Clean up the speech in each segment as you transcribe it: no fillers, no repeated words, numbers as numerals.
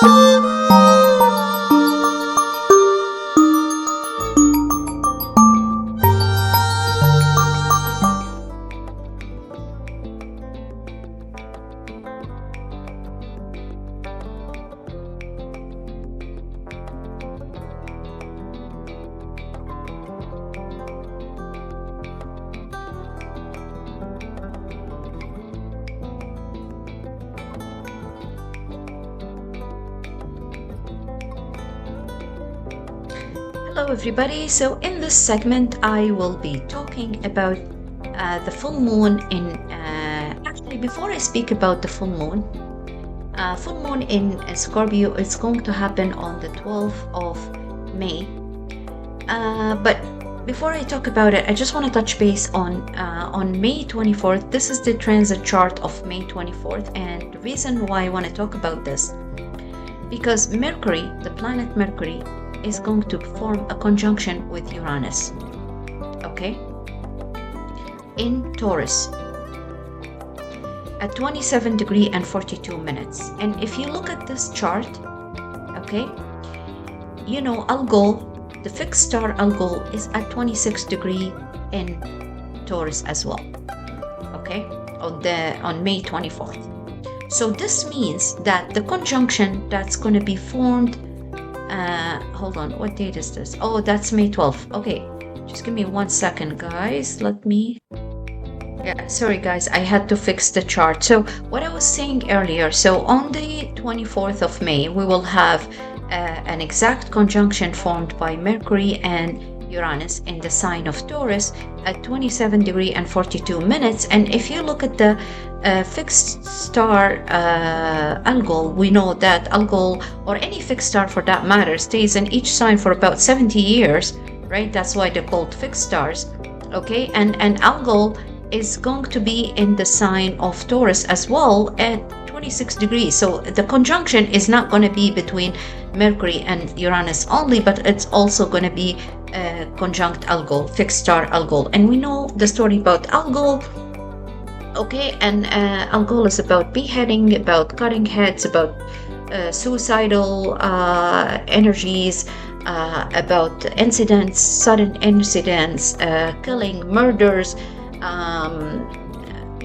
Hello everybody, so in this segment I will be talking about the full moon in, actually before I speak about the full moon in Scorpio is going to happen on the 12th of May, but before I talk about it I just want to touch base on May 24th. This is the transit chart of May 24th, and the reason why I want to talk about this because Mercury, the planet Mercury, is going to form a conjunction with Uranus, okay, in Taurus at 27 degrees and 42 minutes. And if you look at this chart, okay, you know Algol, the fixed star Algol, is at 26 degrees in Taurus as well, okay, on May 24th. So this means that the conjunction that's going to be formed, hold on, what date is this? Oh, that's May 12th. Okay, just give me 1 second, guys. Sorry guys, I had to fix the chart. So what I was saying earlier, so on the 24th of May we will have an exact conjunction formed by Mercury and Uranus in the sign of Taurus at 27 degrees and 42 minutes. And if you look at the fixed star Algol, we know that Algol, or any fixed star for that matter, stays in each sign for about 70 years, right? That's why they're called fixed stars, okay? And Algol is going to be in the sign of Taurus as well at 26 degrees. So the conjunction is not going to be between Mercury and Uranus only, but it's also going to be conjunct Algol, fixed star Algol. And we know the story about Algol, okay, and Algol is about beheading, about cutting heads, about suicidal energies, about incidents, sudden incidents, killing, murders,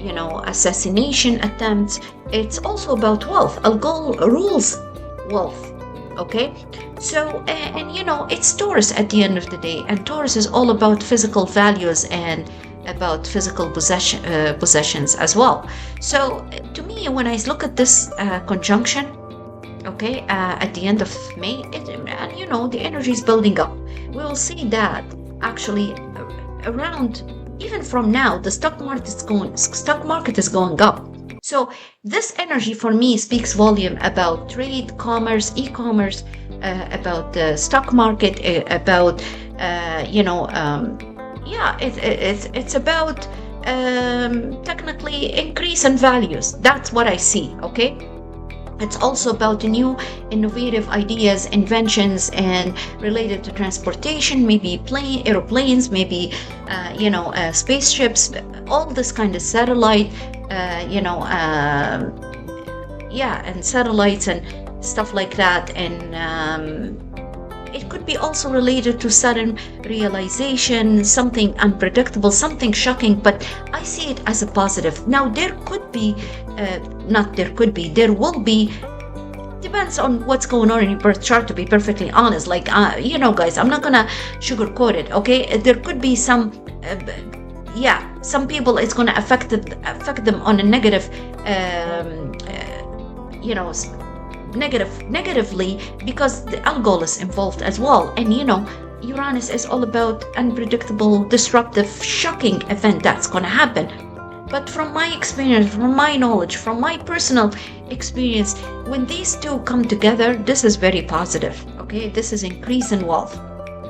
you know, assassination attempts. It's also about wealth. Algol rules wealth, okay? So, and you know, it's Taurus at the end of the day, and Taurus is all about physical values and about physical possessions as well. So to me, when I look at this conjunction, okay, at the end of May, and you know, the energy is building up. We will see that actually around, even from now, the stock market is going up. So this energy for me speaks volume about trade, commerce, e-commerce, about the stock market, about you know, yeah, it's about technically increase in values. That's what I see, okay? It's also about new innovative ideas, inventions, and related to transportation, maybe aeroplanes, maybe you know, spaceships, all this kind of satellite, you know, yeah, and satellites and stuff like that. And it could be also related to sudden realization, something unpredictable, something shocking, but I see it as a positive. Now, there could be, there will be, depends on what's going on in your birth chart, to be perfectly honest. Like, you know, guys, I'm not gonna sugarcoat it, okay? There could be some, yeah, some people it's gonna affect them on a negative, you know, negatively, because the Algol is involved as well. And you know, Uranus is all about unpredictable, disruptive, shocking event that's going to happen. But from my experience, from my knowledge, from my personal experience, when these two come together, this is very positive, okay? This is increase in wealth,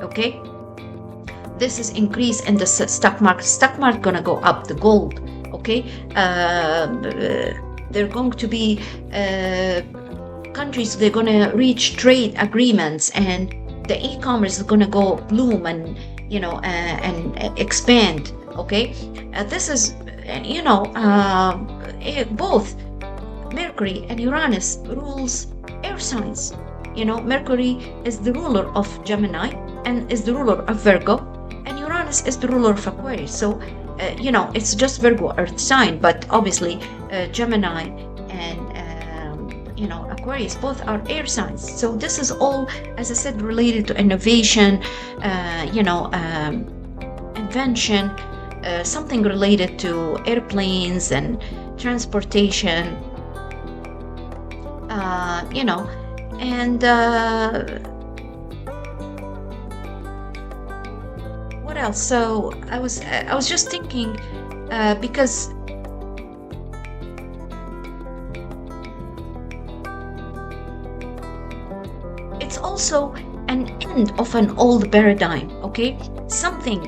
okay? This is increase in the stock market gonna go up, the gold, okay? They're going to be countries, they're going to reach trade agreements, and the e-commerce is going to go bloom and, you know, and expand, okay? This is, you know, both Mercury and Uranus rules air signs. Mercury is the ruler of Gemini and is the ruler of Virgo, and Uranus is the ruler of Aquarius. So, it's just Virgo earth sign, but obviously Gemini and Aquarius both are air signs. So this is all, as I said, related to innovation, invention, something related to airplanes and transportation, and what else? So I was just thinking, because it's also an end of an old paradigm. Okay, something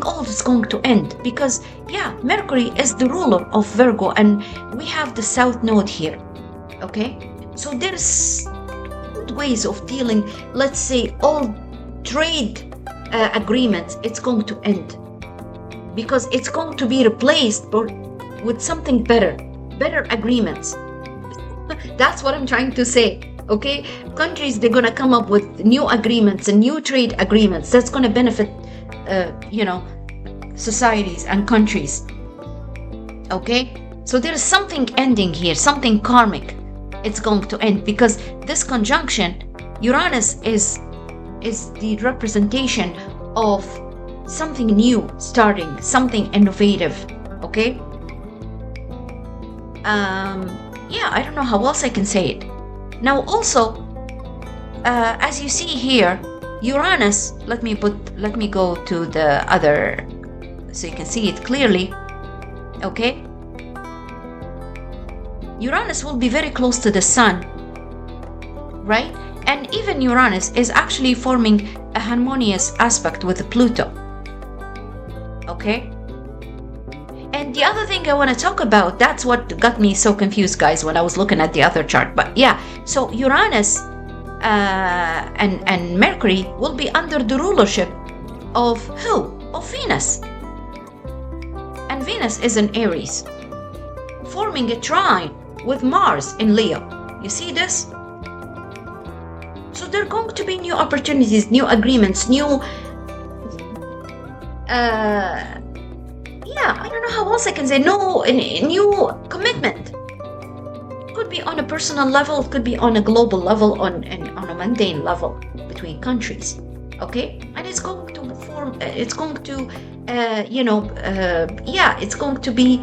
old is going to end, because Mercury is the ruler of Virgo, and we have the south node here. Okay, so there's ways of dealing, let's say, all trade agreements. It's going to end because it's going to be replaced with something better agreements. That's what I'm trying to say. Okay, countries, they're going to come up with new agreements and new trade agreements that's going to benefit societies and countries. Okay, so there is something ending here, something karmic. It's going to end because this conjunction, Uranus is the representation of something new starting, something innovative. Okay, I don't know how else I can say it. Now also, as you see here, Uranus, let me go to the other so you can see it clearly. Okay, Uranus will be very close to the Sun, right? And even Uranus is actually forming a harmonious aspect with Pluto. Okay, and the other thing I want to talk about, that's what got me so confused, guys, when I was looking at the other chart. But so Uranus and Mercury will be under the rulership of who? Of Venus. And Venus is in Aries, forming a trine with Mars in Leo. You see this? So there are going to be new opportunities, new agreements, new I don't know how else I can say, new commitment. Could be on a personal level, could be on a global level, on a mundane level between countries. Okay, and it's going to form. It's going to, it's going to be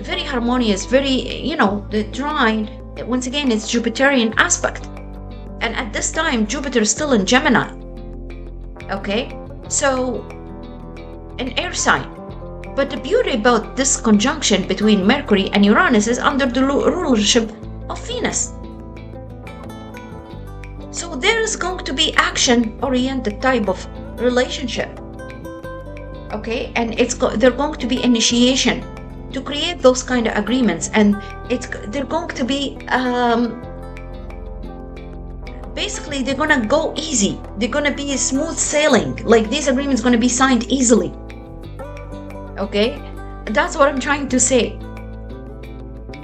very harmonious. Very, the trine. Once again, it's Jupiterian aspect, and at this time, Jupiter is still in Gemini. Okay, so an air sign. But the beauty about this conjunction between Mercury and Uranus is under the rulership of Venus. So there is going to be action-oriented type of relationship. Okay, and they're going to be initiation to create those kind of agreements, and they're going to be basically they're gonna go easy. They're gonna be smooth sailing. Like these agreements gonna be signed easily. Okay, that's what I'm trying to say.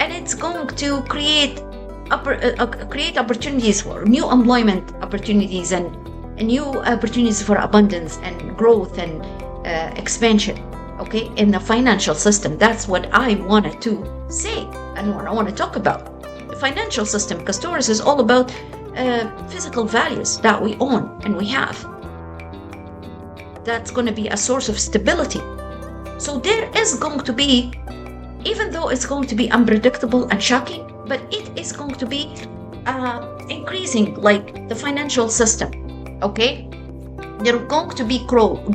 And it's going to create opportunities for new employment opportunities and new opportunities for abundance and growth and expansion. Okay, in the financial system. That's what I wanted to say and what I want to talk about. The financial system, because Taurus is all about physical values that we own and we have. That's going to be a source of stability. So there is going to be, even though it's going to be unpredictable and shocking, but it is going to be increasing, like the financial system. Okay, there's going to be growth,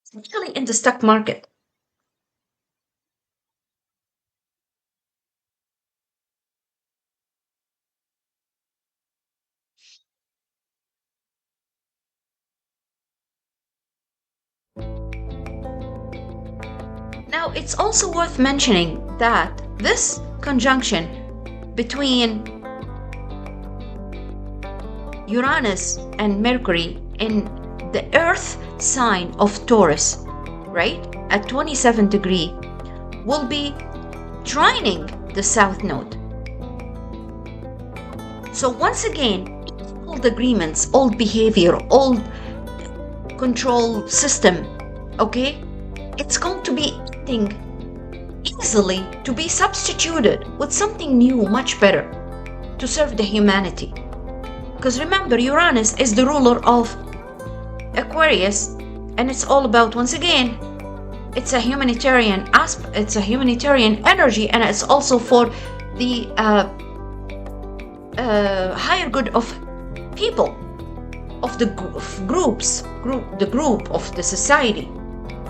especially in the stock market. Now, it's also worth mentioning that this conjunction between Uranus and Mercury in the Earth sign of Taurus, right, at 27 degree, will be trining the south node. So once again, old agreements, old behavior, old control system, okay, it's going to be acting easily to be substituted with something new, much better, to serve the humanity. Because remember, Uranus is the ruler of Aquarius, and it's all about, once again, it's a humanitarian aspect, it's a humanitarian energy, and it's also for the higher good of people, of the the group of the society,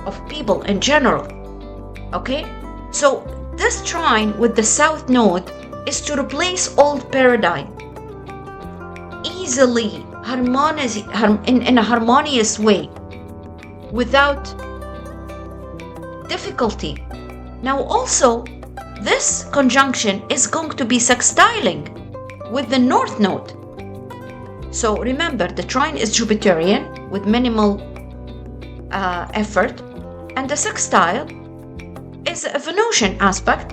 of people in general. Okay, so this trine with the south node is to replace old paradigm easily, in a harmonious way, without difficulty. Now also, this conjunction is going to be sextiling with the north node. So remember, the trine is Jupiterian with minimal effort, and the sextile is a Venusian aspect.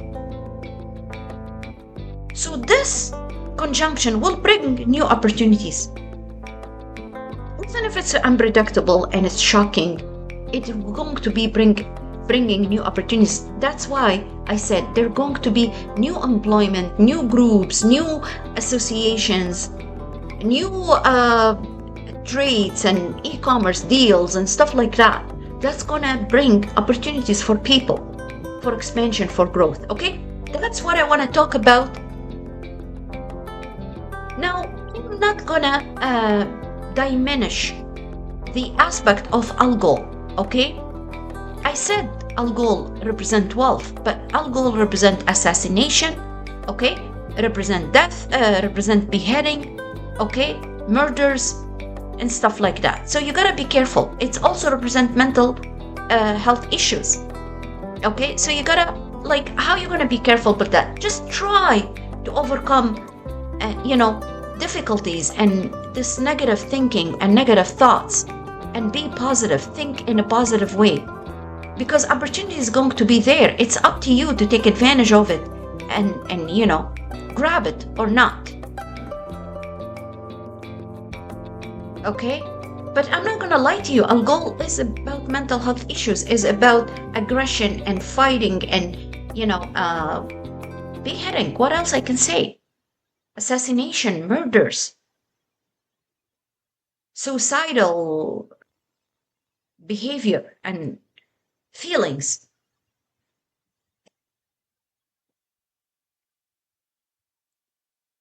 So this conjunction will bring new opportunities. Even if it's unpredictable and it's shocking, it's going to be bringing new opportunities. That's why I said there are going to be new employment, new groups, new associations, new trades and e-commerce deals and stuff like that. That's gonna bring opportunities for people, for expansion, for growth. Okay, that's what I want to talk about. Now, I'm not gonna diminish the aspect of Algol. Okay, I said Algol represent wealth, but Algol represent assassination. Okay, represent death, represent beheading. Okay, murders and stuff like that. So you gotta be careful. It's also represent mental health issues. Okay, so you gotta, like, how you gonna be careful with that? Just try to overcome difficulties and this negative thinking and negative thoughts, and be positive. Think in a positive way, because opportunity is going to be there. It's up to you to take advantage of it and grab it or not. Okay, but I'm not gonna lie to you. Algol is about mental health issues, is about aggression and fighting and beheading. What else I can say? Assassination, murders, suicidal behavior and feelings.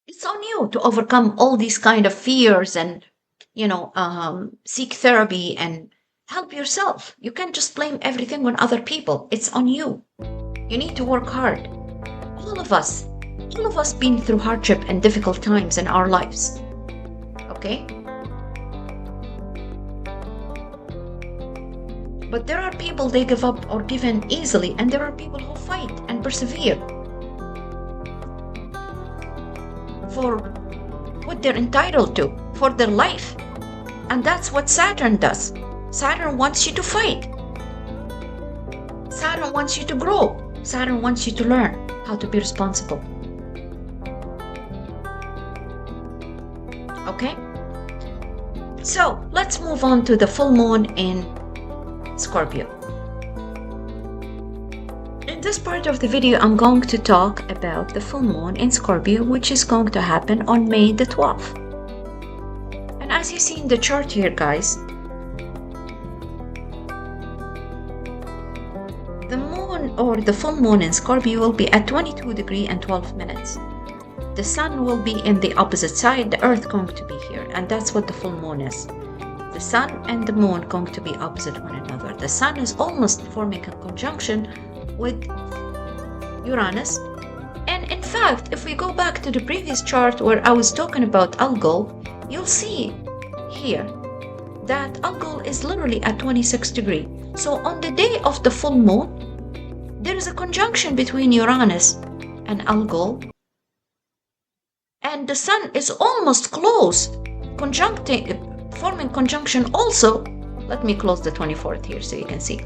It's on you to overcome all these kind of fears and seek therapy and help yourself. You can't just blame everything on other people. It's on you. You need to work hard. All of us been through hardship and difficult times in our lives. Okay? But there are people, they give up or give in easily, and there are people who fight and persevere for what they're entitled to, for their life. And that's what Saturn does. Saturn wants you to fight. Saturn wants you to grow. Saturn wants you to learn how to be responsible. Okay? So let's move on to the full moon in Scorpio. In this part of the video, I'm going to talk about the full moon in Scorpio, which is going to happen on May the 12th. And as you see in the chart here, guys, the moon or the full moon in Scorpio will be at 22 degrees and 12 minutes. The sun will be in the opposite side, the earth going to be here, and that's what the full moon is. The sun and the moon going to be opposite one another. The sun is almost forming a conjunction with Uranus. And in fact, if we go back to the previous chart where I was talking about Algol, you'll see here that Algol is literally at 26 degrees. So on the day of the full moon, there is a conjunction between Uranus and Algol. And the sun is almost close, forming conjunction also. Let me close the 24th here so you can see.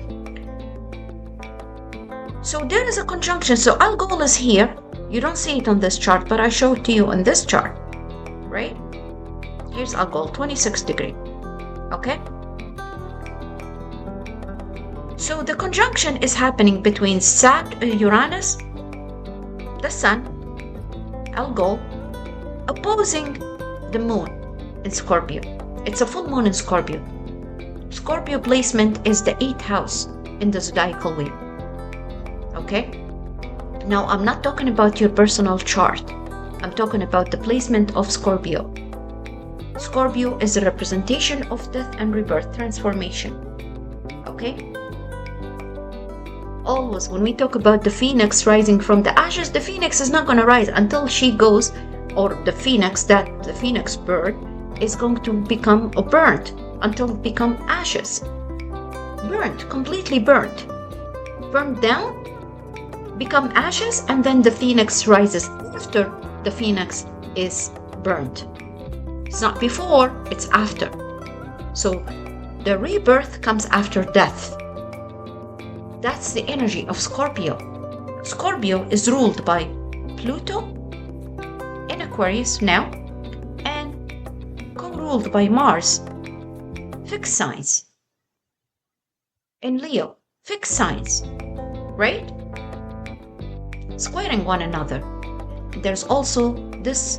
So there is a conjunction. So Algol is here. You don't see it on this chart, but I show it to you on this chart, right? Here's Algol, 26 degree, okay? So the conjunction is happening between Uranus, the Sun, Algol, opposing the Moon in Scorpio. It's a full moon in Scorpio. Scorpio placement is the 8th house in the zodiacal wheel. Okay? Now, I'm not talking about your personal chart. I'm talking about the placement of Scorpio. Scorpio is a representation of death and rebirth, transformation. Okay? Always, when we talk about the phoenix rising from the ashes, the phoenix is not going to rise until she goes, or the phoenix bird is going to become burnt, until it become ashes. Burnt, completely burnt. Burnt down, become ashes, and then the phoenix rises after the phoenix is burnt. It's not before, it's after. So the rebirth comes after death. That's the energy of Scorpio. Scorpio is ruled by Pluto in Aquarius now, and co-ruled by Mars, fixed signs, in Leo, fixed signs, right? Squaring one another. There's also this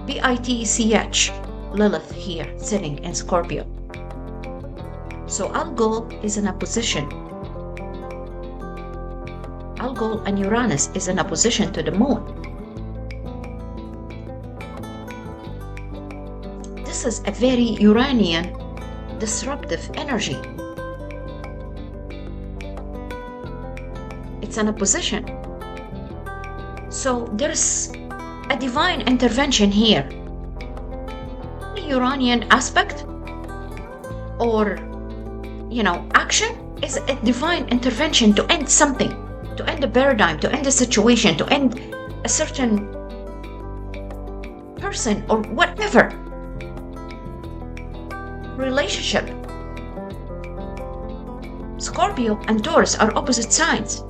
BITCH, Lilith here, sitting in Scorpio. So Algol is in opposition. Algol and Uranus is in opposition to the Moon. This is a very Uranian disruptive energy. It's an opposition. So there's a divine intervention here. The Uranian aspect, or action, is a divine intervention to end something, to end a paradigm, to end a situation, to end a certain person or whatever relationship. Scorpio and Taurus are opposite signs.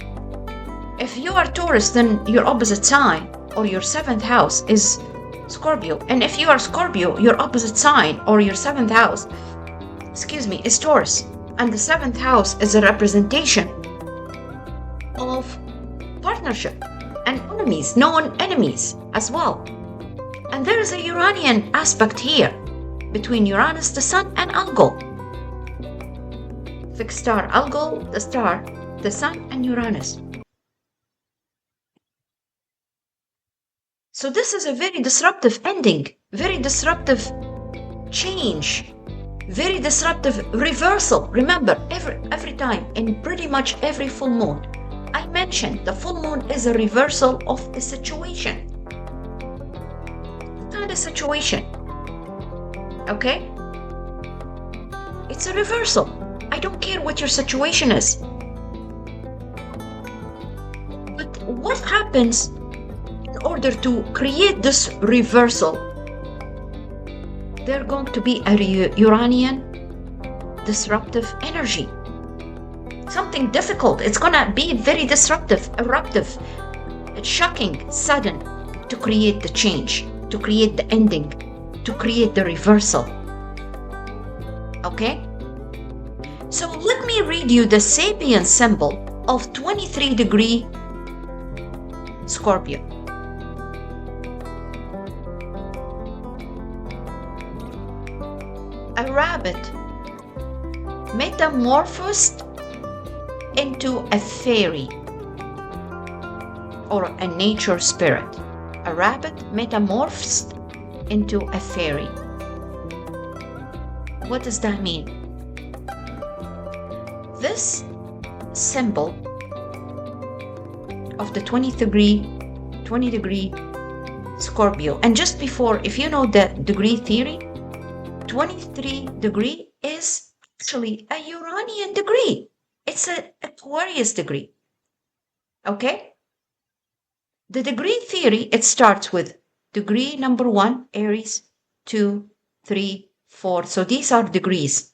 If you are Taurus, then your opposite sign or your 7th house is Scorpio. And if you are Scorpio, your opposite sign or your 7th house, is Taurus. And the 7th house is a representation of partnership and enemies, known enemies as well. And there is a Uranian aspect here between Uranus, the Sun, and Algol. Fixed star Algol, the star, the Sun, and Uranus. So this is a very disruptive ending, very disruptive change, very disruptive reversal. Remember, every time, in pretty much every full moon, I mentioned the full moon is a reversal of a situation. What kind of situation? Okay? It's a reversal. I don't care what your situation is. But what happens in order to create this reversal? There's going to be a Uranian disruptive energy. Something difficult. It's going to be very disruptive, eruptive. It's shocking, sudden, to create the change, to create the ending, to create the reversal. Okay? So let me read you the Sabian symbol of 23 degree Scorpio. A rabbit metamorphosed into a fairy or a nature spirit. A rabbit metamorphosed into a fairy. What does that mean? This symbol of the 20 degree Scorpio, and just before, if you know the degree theory, 23 degree is actually a Uranian degree. It's an Aquarius degree. Okay? The degree theory, it starts with degree number 1, Aries, 2, 3, 4. So these are degrees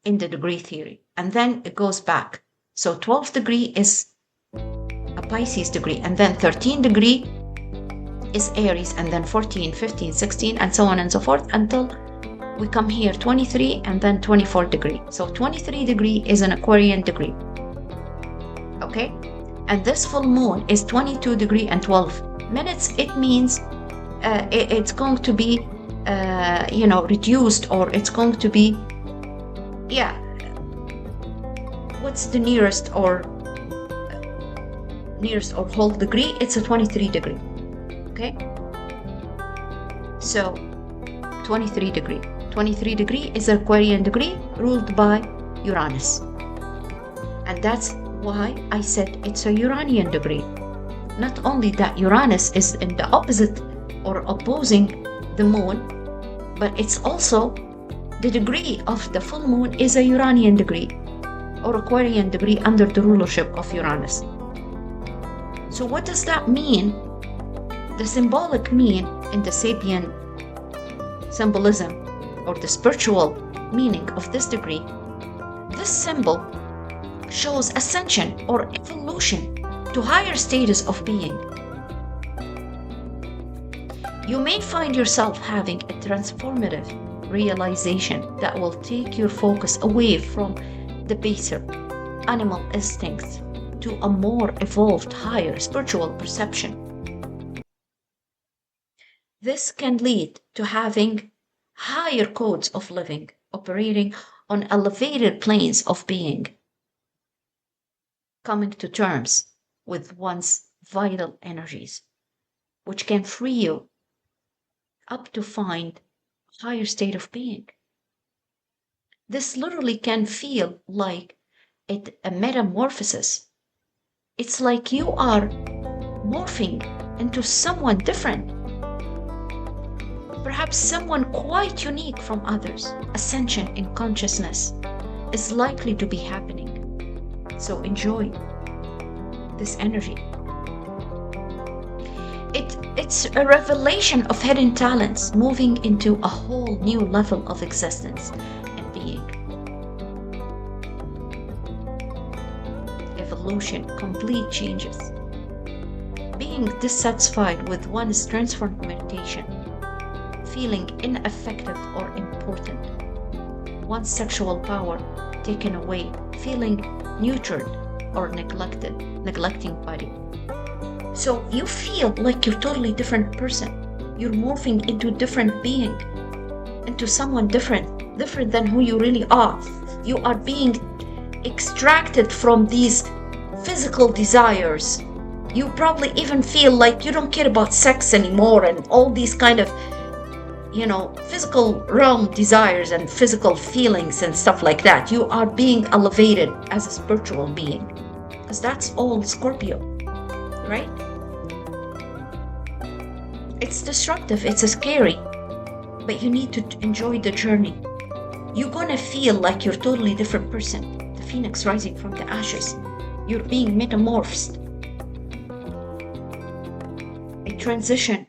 in the degree theory. And then it goes back So 12th degree is a Pisces degree, and then 13 degree is Aries, and then 14, 15, 16, and so on and so forth until we come here 23 and then 24 degree. So 23 degree is an Aquarian degree. Okay? And this full moon is 22 degree and 12 minutes. It means it's going to be reduced, or it's going to be, what's the nearest or whole degree? It's a 23 degree. Okay, so 23 degree. 23 degree is an Aquarian degree ruled by Uranus, and that's why I said it's a Uranian degree. Not only that Uranus is in the opposite or opposing the moon, but it's also the degree of the full moon is a Uranian degree or Aquarian degree under the rulership of Uranus. So what does that mean? The symbolic mean in the Sabian symbolism, or the spiritual meaning of this degree, this symbol shows ascension or evolution to higher status of being. You may find yourself having a transformative realization that will take your focus away from the baser animal instincts to a more evolved, higher spiritual perception. This can lead to having higher codes of living, operating on elevated planes of being, coming to terms with one's vital energies, which can free you up to find a higher state of being. This literally can feel like a metamorphosis. It's like you are morphing into someone different, perhaps someone quite unique from others. Ascension in consciousness is likely to be happening. So enjoy this energy. It's a revelation of hidden talents moving into a whole new level of existence and being. Evolution, complete changes. Being dissatisfied with one's transformation, feeling ineffective or important, one's sexual power taken away, feeling neutered or neglecting body. So you feel like you're a totally different person. You're morphing into a different being, into someone different than who you really are. You are being extracted from these physical desires. You probably even feel like you don't care about sex anymore and all these kind of physical realm desires and physical feelings and stuff like that. You are being elevated as a spiritual being, because that's all Scorpio, right? It's disruptive, it's scary, but you need to enjoy the journey. You're gonna feel like you're a totally different person, the phoenix rising from the ashes. You're being metamorphosed, a transition,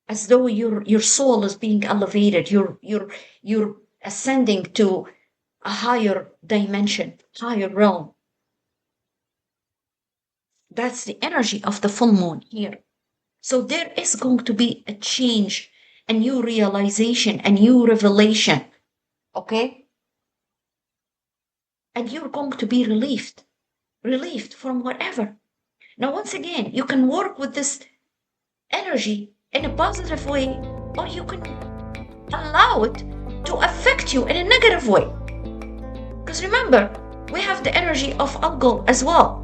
as though your soul is being elevated. You're ascending to a higher dimension, higher realm. That's the energy of the full moon here. So there is going to be a change, a new realization, a new revelation, okay? And you're going to be relieved from whatever. Now, once again, you can work with this energy in a positive way, or you can allow it to affect you in a negative way. Because remember, we have the energy of Algol as well.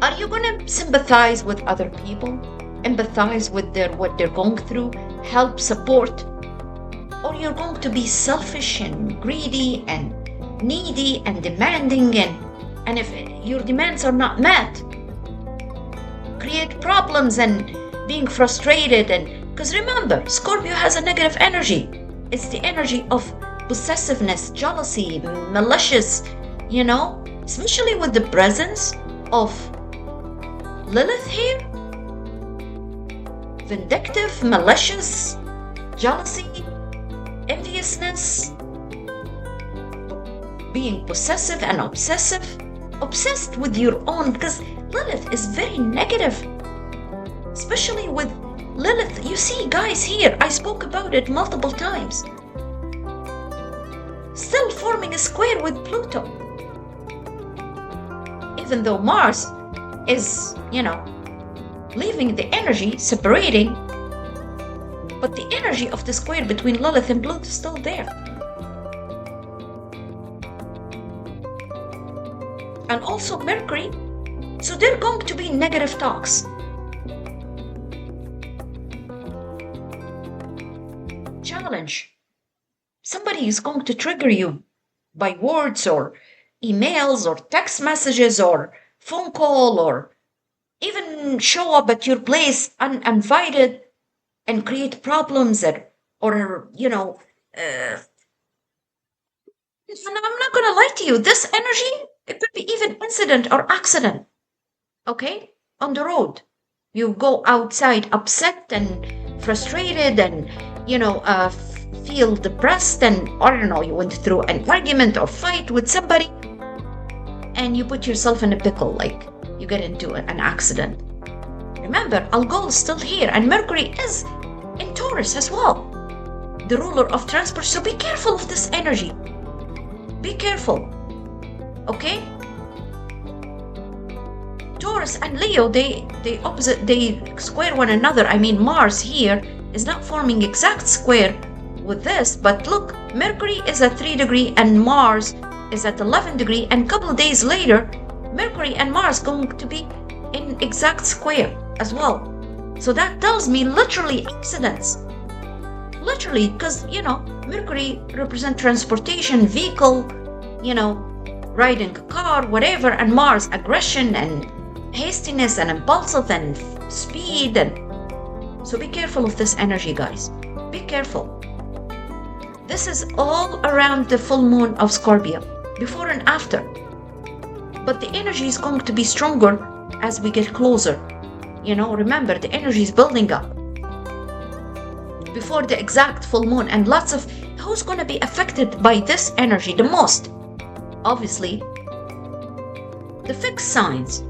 Are you going to sympathize with other people, empathize with what they're going through, help, support? Or you're going to be selfish and greedy and needy and demanding, and if your demands are not met, create problems and being frustrated? And because remember, Scorpio has a negative energy. It's the energy of possessiveness, jealousy, malicious, especially with the presence of Lilith here. Vindictive, malicious, jealousy, enviousness, being possessive and obsessed with your own, because Lilith is very negative, especially with Lilith. You see, guys, here, I spoke about it multiple times. Still forming a square with Pluto. Even though Mars is, leaving the energy, separating, but the energy of the square between Lilith and Pluto is still there. And also Mercury, so they're going to be negative talks. Challenge. Somebody is going to trigger you by words or emails or text messages or phone call, or even show up at your place uninvited and create problems, and I'm not gonna lie to you, this energy, it could be even incident or accident. Okay, on the road, you go outside upset and frustrated, and feel depressed, and I don't know, you went through an argument or fight with somebody, and you put yourself in a pickle, like you get into an accident. Remember, Algol is still here, and Mercury is in Taurus as well, the ruler of transport. So be careful of this energy. Be careful. Okay? Taurus and Leo, they square one another. I mean, Mars here is not forming exact square with this, but look, Mercury is at 3 degrees and Mars is at 11 degrees, and a couple of days later, Mercury and Mars going to be in exact square as well. So that tells me literally accidents. Literally, because, Mercury represents transportation, vehicle, riding a car, whatever, and Mars, aggression and hastiness and impulsive and speed. And so be careful of this energy, guys. Be careful. This is all around the full moon of Scorpio, before and after. But the energy is going to be stronger as we get closer. Remember, the energy is building up before the exact full moon, and lots of who's going to be affected by this energy the most? Obviously, the fixed signs: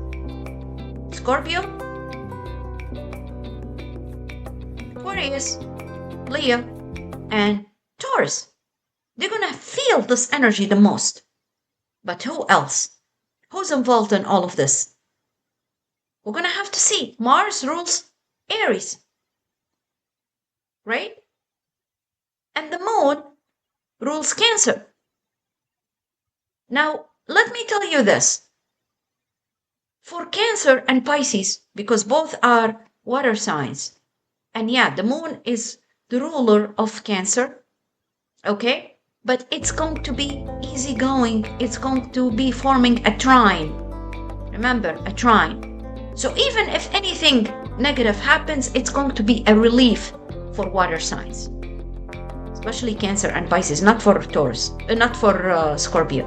Scorpio, Aquarius, Leo, and Taurus. They're going to feel this energy the most. But who else? Who's involved in all of this? We're going to have to see. Mars rules Aries, right? And the moon rules Cancer. Now, let me tell you this. For Cancer and Pisces, because both are water signs, and yeah, the moon is the ruler of Cancer, okay? But it's going to be easygoing. It's going to be forming a trine. Remember, a trine. So even if anything negative happens, it's going to be a relief for water signs, especially Cancer and Pisces, not for Taurus, not for Scorpio.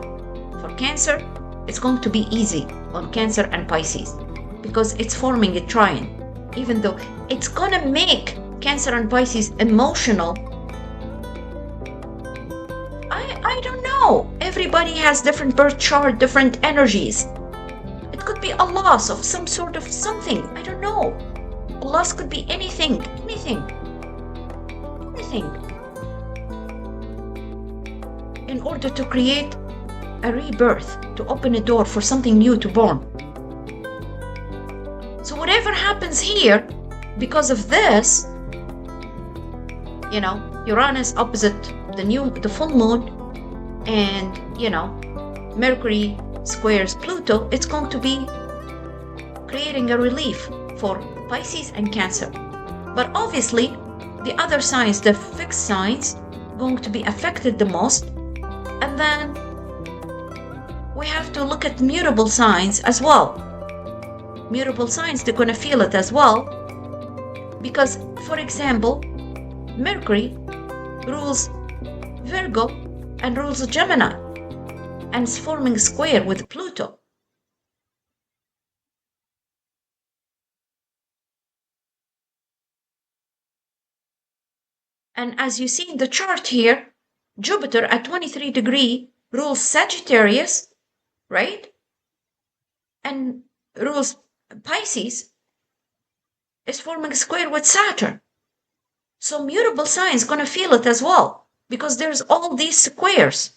For Cancer, it's going to be easy on Cancer and Pisces because it's forming a trine, even though it's going to make Cancer and Pisces emotional. I don't know. Everybody has different birth chart, different energies. It could be a loss of some sort of something. I don't know. A loss could be anything. In order to create a rebirth, to open a door for something new to born. So whatever happens here, because of this, Uranus opposite the full moon, and Mercury squares Pluto, it's going to be creating a relief for Pisces and Cancer. But obviously, the other signs, the fixed signs, going to be affected the most. And then we have to look at mutable signs as well. Mutable signs, they're going to feel it as well. Because, for example, Mercury rules Virgo and rules Gemini, and is forming a square with Pluto. And as you see in the chart here, Jupiter at 23 degrees rules Sagittarius, right? And rules Pisces, is forming a square with Saturn. So mutable signs gonna feel it as well, because there's all these squares.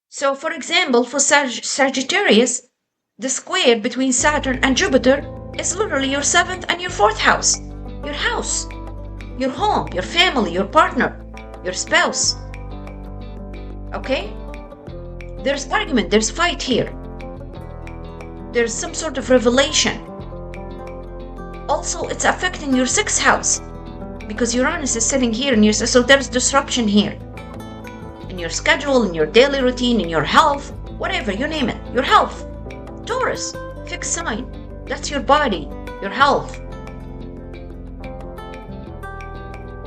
So for example, for Sagittarius, the square between Saturn and Jupiter is literally your 7th and your 4th house. Your home, your family, your partner, your spouse. Okay? There's argument, there's fight here. There's some sort of revelation. Also, it's affecting your 6th house, because Uranus is sitting here in your, so there's disruption here. In your schedule, in your daily routine, in your health, whatever, you name it, your health. Taurus, fixed sign, that's your body, your health.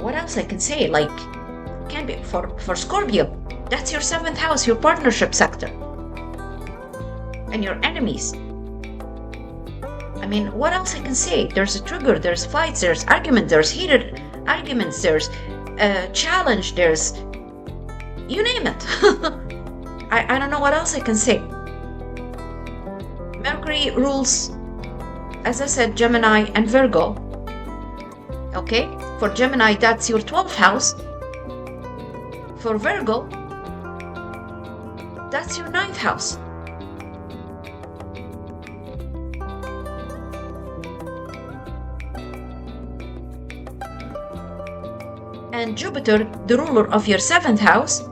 What else I can say? Like, can be for Scorpio, that's your 7th house, your partnership sector, and your enemies. I mean, what else I can say? There's a trigger, there's fights, there's argument, there's heated arguments, there's challenge, there's, you name it. I don't know what else I can say. Mercury rules, as I said, Gemini and Virgo. Okay? For Gemini, that's your 12th house. For Virgo, that's your 9th house. And Jupiter, the ruler of your 7th house,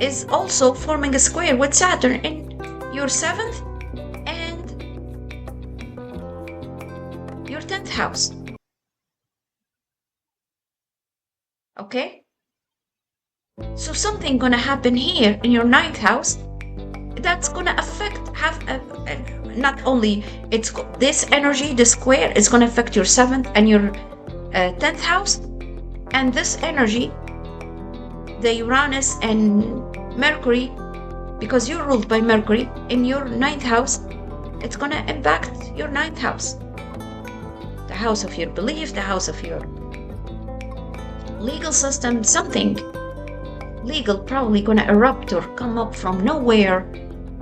is also forming a square with Saturn in your 7th and your 10th house. Okay? So something gonna happen here in your 9th house that's gonna affect, not only this energy, the square is gonna affect your 7th and your 10th house, and this energy, the Uranus and Mercury, because you're ruled by Mercury in your 9th house, it's gonna impact your 9th house. The house of your belief, the house of your legal system, something legal probably gonna erupt or come up from nowhere,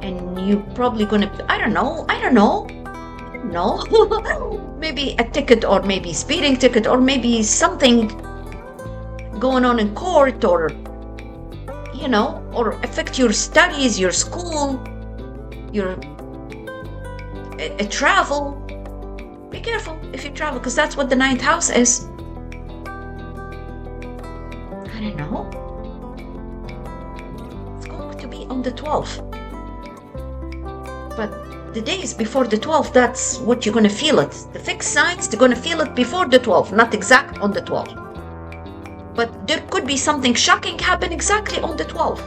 and you probably gonna, I don't know, maybe a ticket, or maybe speeding ticket, or maybe something going on in court, or or affect your studies, your school, your travel. Be careful if you travel, because that's what the 9th house is. I don't know. It's going to be on the 12th. But the days before the 12th, that's what you're going to feel it. The fixed signs, they're going to feel it before the 12th, not exact on the 12th. But there could be something shocking happen exactly on the 12th.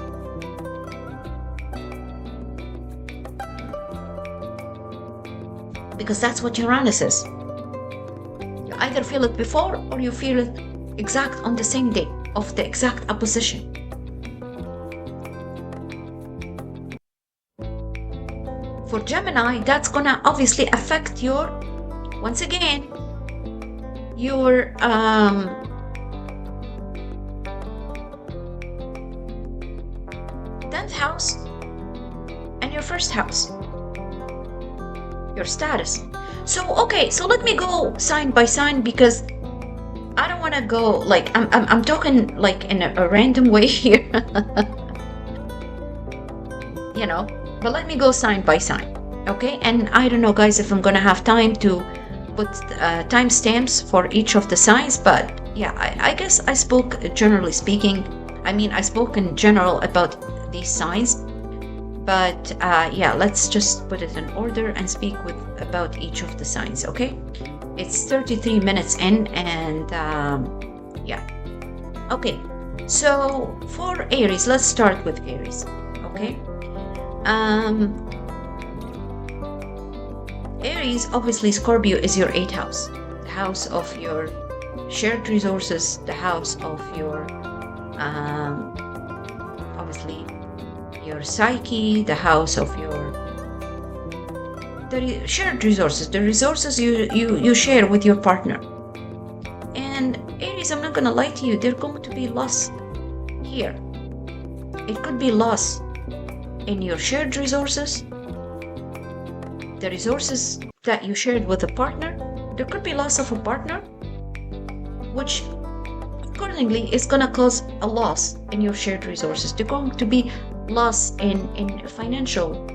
Because that's what Uranus is. You either feel it before, or you feel it exact on the same day of the exact opposition. For Gemini, that's gonna obviously affect your, once again, your 10th house and your 1st house, your status. So okay, so let me go sign by sign, because I don't want to go like I'm talking like in a random way here. But let me go sign by sign. Okay, and I don't know, guys, if I'm gonna have time to put timestamps for each of the signs, but yeah, I guess I spoke, generally speaking, I spoke in general about these signs, but yeah, let's just put it in order and speak about each of the signs. Okay, it's 33 minutes in, and yeah. Okay, so for Aries, let's start with Aries. Okay, Aries, obviously Scorpio is your 8th house, the house of your shared resources, the house of your obviously your psyche, the house of your shared resources, the resources you share with your partner. And Aries, I'm not gonna lie to you, there's going to be loss here. It could be loss in your shared resources, the resources that you shared with a partner. There could be loss of a partner, which accordingly is going to cause a loss in your shared resources. There's going to be loss in financial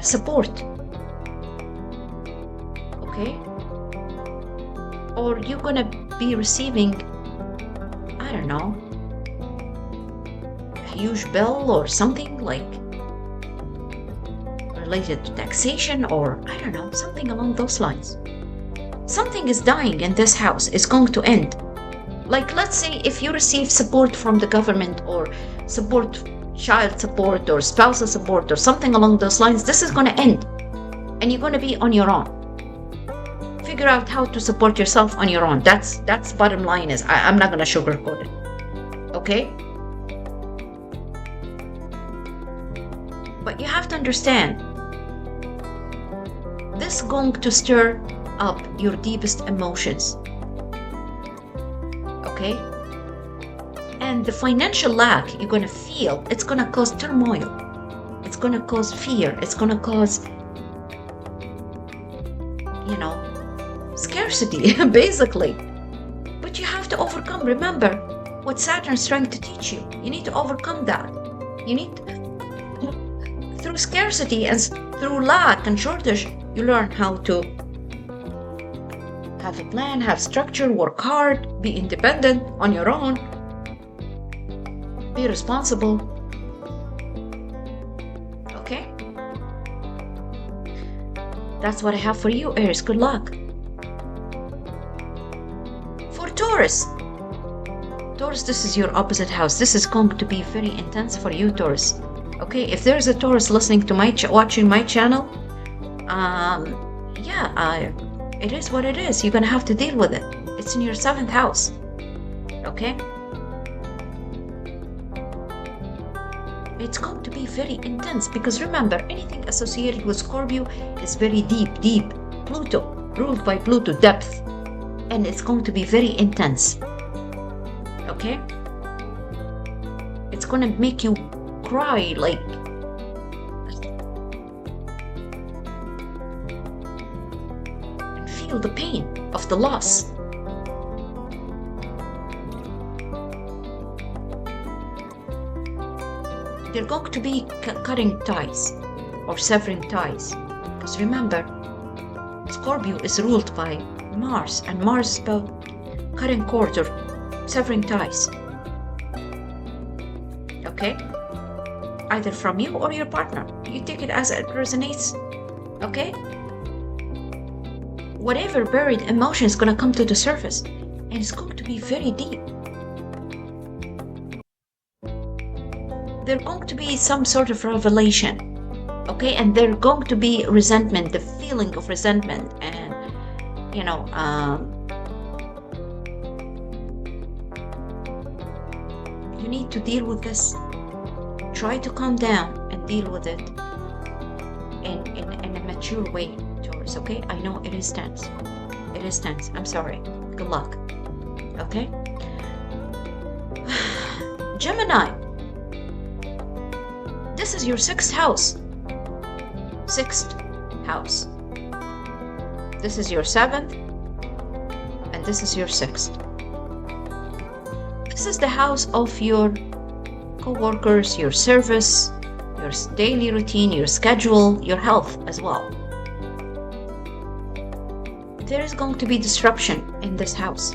support. Okay? Or you're going to be receiving, I don't know, a huge bill or something like related to taxation, or I don't know, something along those lines. Something is dying in this house. It's going to end. Like, let's say if you receive support from the government, or support, child support or spousal support or something along those lines, this is going to end and you're going to be on your own. Figure out how to support yourself on your own. That's bottom line. Is I'm not going to sugarcoat it. Okay? But you have to understand, this is going to stir up your deepest emotions. Okay? And the financial lack you're going to feel, it's going to cause turmoil. It's going to cause fear. It's going to cause, scarcity, basically. But you have to overcome. Remember what Saturn's trying to teach you. You need to overcome that. You need to, through scarcity and through lack and shortage, you learn how to have a plan, have structure, work hard, be independent on your own, be responsible. Okay? That's what I have for you, Aries. Good luck. For Taurus, this is your opposite house. This is going to be very intense for you, Taurus. Okay, if there's a Taurus listening to watching my channel, it is what it is. You're gonna have to deal with it. It's in your 7th house. Okay? It's going to be very intense because remember, anything associated with Scorpio is very deep. Pluto, ruled by Pluto, depth. And it's going to be very intense. Okay? It's gonna make you cry, like, and feel the pain of the loss. They're going to be cutting ties or severing ties. Because remember, Scorpio is ruled by Mars, and Mars is about cutting cords or severing ties. Okay? Either from you or your partner. You take it as it resonates. Okay? Whatever buried emotion is going to come to the surface, and it's going to be very deep. There's going to be some sort of revelation. Okay? And there's going to be resentment, the feeling of resentment, and you need to deal with this. Try to calm down and deal with it in a mature way, Taurus. Okay? I know it is tense. It is tense. I'm sorry. Good luck. Okay? Gemini. This is your 6th house. 6th house. This is your 7th, and this is your 6th. This is the house of your co-workers, your service, your daily routine, your schedule, your health as well. There is going to be disruption in this house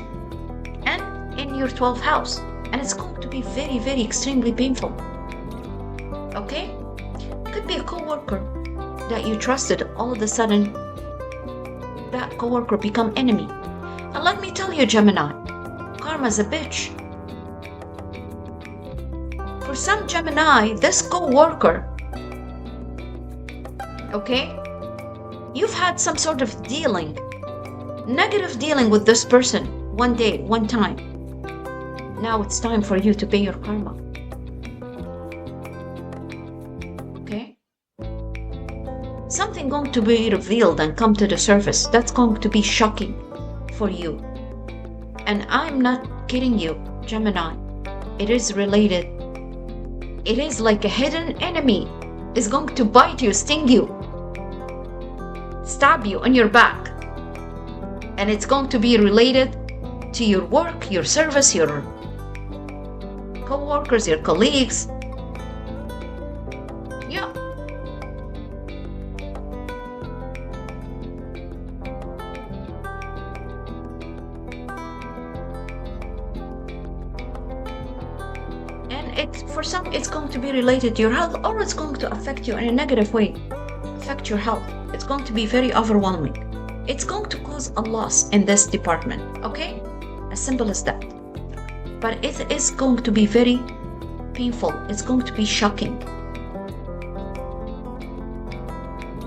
and in your 12th house, and it's going to be very, very extremely painful. Okay? Could be a co-worker that you trusted, all of a sudden that co-worker become enemy. And let me tell you, Gemini, karma's a bitch. For some Gemini, this co-worker, okay, you've had some sort of dealing, negative dealing with this person one day, one time. Now it's time for you to pay your karma. Okay? Something going to be revealed and come to the surface that's going to be shocking for you. And I'm not kidding you, Gemini. it is related. It is like a hidden enemy. It's going to bite you, sting you, stab you on your back. And it's going to be related to your work, your service, your co-workers, your colleagues. Yeah. For some, it's going to be related to your health, or it's going to affect you in a negative way, affect your health. It's going to be very overwhelming. It's going to cause a loss in this department, okay? As simple as that. But it is going to be very painful. It's going to be shocking.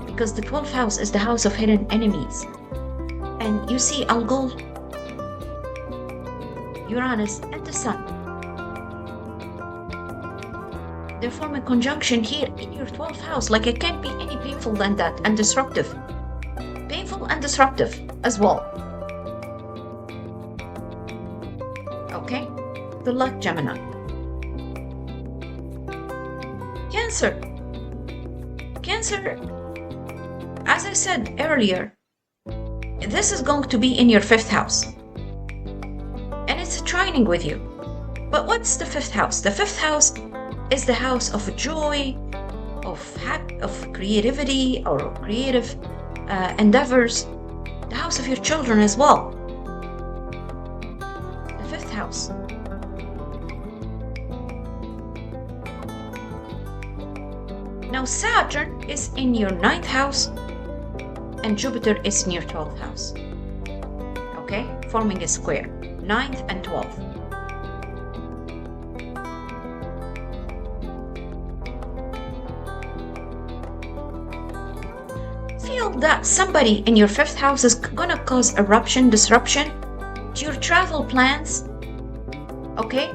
Because the 12th house is the house of hidden enemies. And you see, I'll go Uranus and the Sun. They form a conjunction here in your 12th house. Like, it can't be any painful than that, and disruptive. Painful and disruptive as well. Okay? Good luck, Gemini. Cancer. Cancer, as I said earlier, this is going to be in your 5th house. And it's trining with you. But what's the 5th house? The 5th house is the house of joy, of creativity, or creative endeavors. The house of your children as well. The 5th house. Now Saturn is in your 9th house and Jupiter is in your 12th house. Okay? Forming a square. 9th and 12th. Feel that somebody in your 5th house is gonna cause disruption to your travel plans. Okay?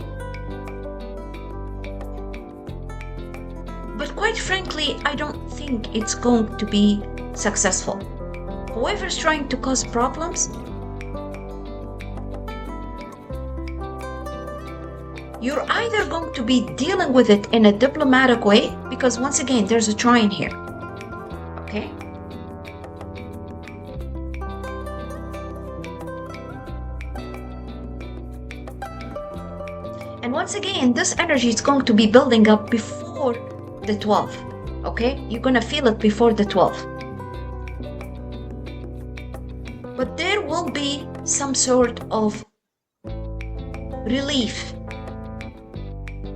But quite frankly, I don't think it's going to be successful. Whoever's trying to cause problems, you're either going to be dealing with it in a diplomatic way, because once again, there's a trine here. Okay? And once again, this energy is going to be building up before the 12th. Okay? You're going to feel it before the 12th. But there will be some sort of relief.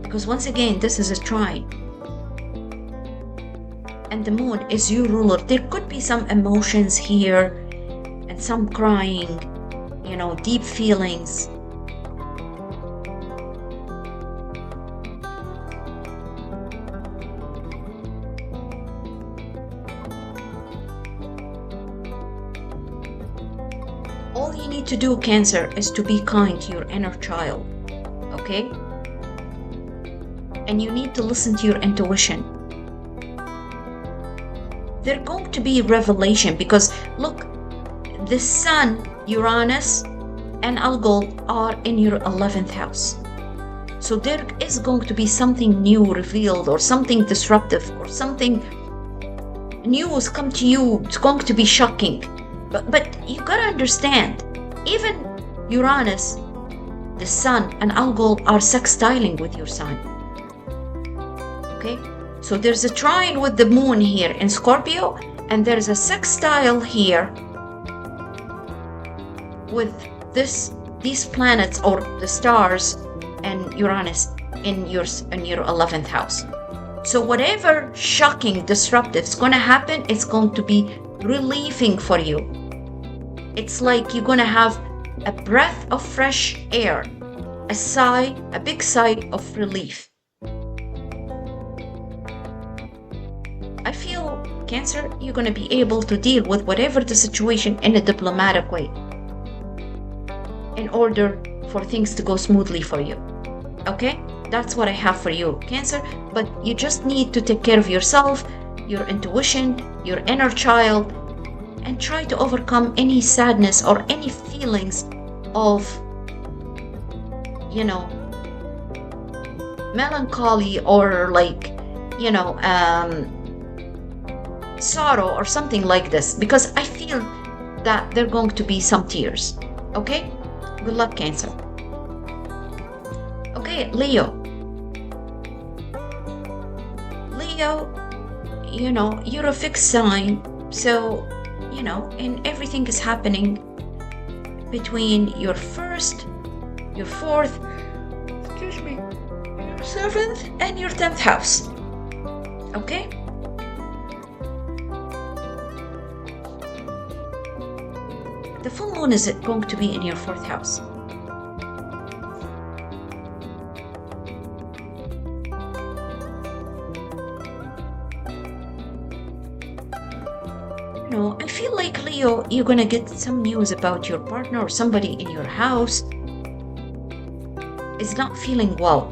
Because once again, this is a trine. And the moon is your ruler. There could be some emotions here and some crying, deep feelings. All you need to do, Cancer, is to be kind to your inner child. Okay? And you need to listen to your intuition. There's going to be revelation, because look, the Sun, Uranus, and Algol are in your 11th house. So there is going to be something new revealed, or something disruptive, or something new has come to you. It's going to be shocking. But you gotta understand, even Uranus, the Sun, and Algol are sextiling with your sign. Okay? So there's a trine with the moon here in Scorpio, and there's a sextile here with these planets, or the stars, and Uranus in your 11th house. So whatever shocking, disruptive is going to happen, it's going to be relieving for you. It's like you're going to have a breath of fresh air, a sigh, a big sigh of relief. I feel, Cancer, you're going to be able to deal with whatever the situation in a diplomatic way, in order for things to go smoothly for you. Okay? That's what I have for you, Cancer. But you just need to take care of yourself, your intuition, your inner child, and try to overcome any sadness or any feelings of, melancholy or like, you know, sorrow or something like this, because I feel that there are going to be some tears. Okay, good luck, Cancer. Okay, Leo, you know, you're a fixed sign, so, you know, and everything is happening between your first, your fourth, excuse me, your seventh and your 10th house. Okay, the full moon is going to be in your 4th house. You know, I feel like, Leo, you're gonna get some news about your partner or somebody in your house is not feeling well.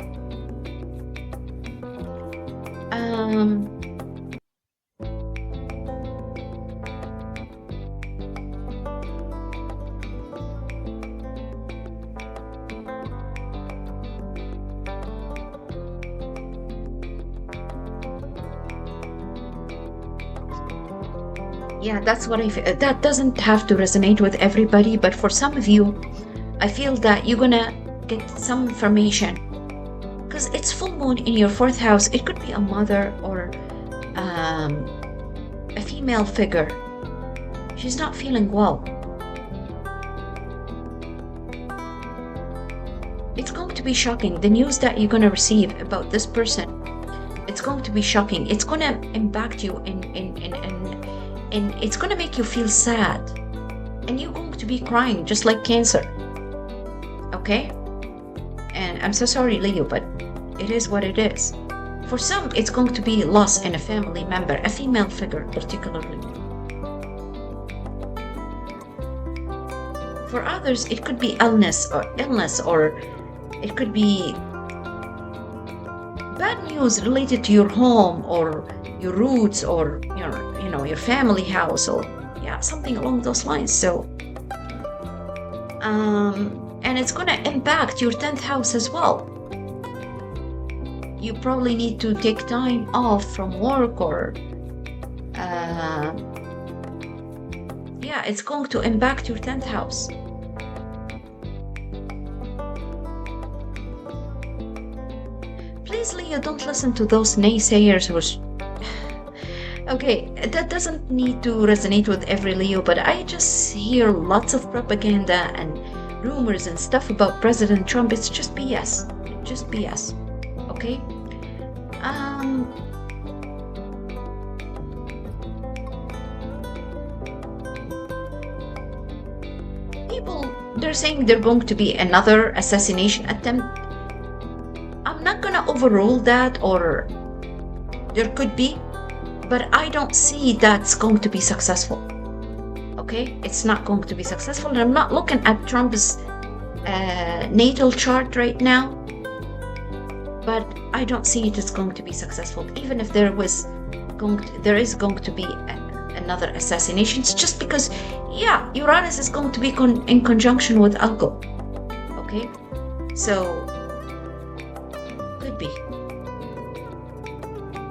Yeah, that's what I feel. That doesn't have to resonate with everybody, but for some of you, I feel that you're gonna get some information because it's full moon in your 4th house. It could be a mother or a female figure. She's not feeling well. It's going to be shocking. The news that you're gonna receive about this person, it's going to be shocking. It's gonna impact you and it's gonna make you feel sad, and you're going to be crying just like Cancer. Okay, and I'm so sorry, Leo, but it is what it is. For some, it's going to be loss in a family member, a female figure particularly. For others, it could be illness, or it could be bad news related to your home or your roots or your family house, or something along those lines. So and it's gonna impact your 10th house as well. You probably need to take time off from work, or it's going to impact your 10th house. Please, Leo, don't listen to those naysayers who okay, that doesn't need to resonate with every Leo, but I just hear lots of propaganda and rumors and stuff about President Trump. It's just BS. Just BS. Okay? People, they're saying there's going to be another assassination attempt. I'm not gonna overrule that, or there could be, but I don't see that's going to be successful. Okay, it's not going to be successful, and I'm not looking at Trump's natal chart right now, but I don't see it as going to be successful. Even if there is going to be another assassination, it's just because Uranus is going to be in conjunction with Algo. Okay, so could be.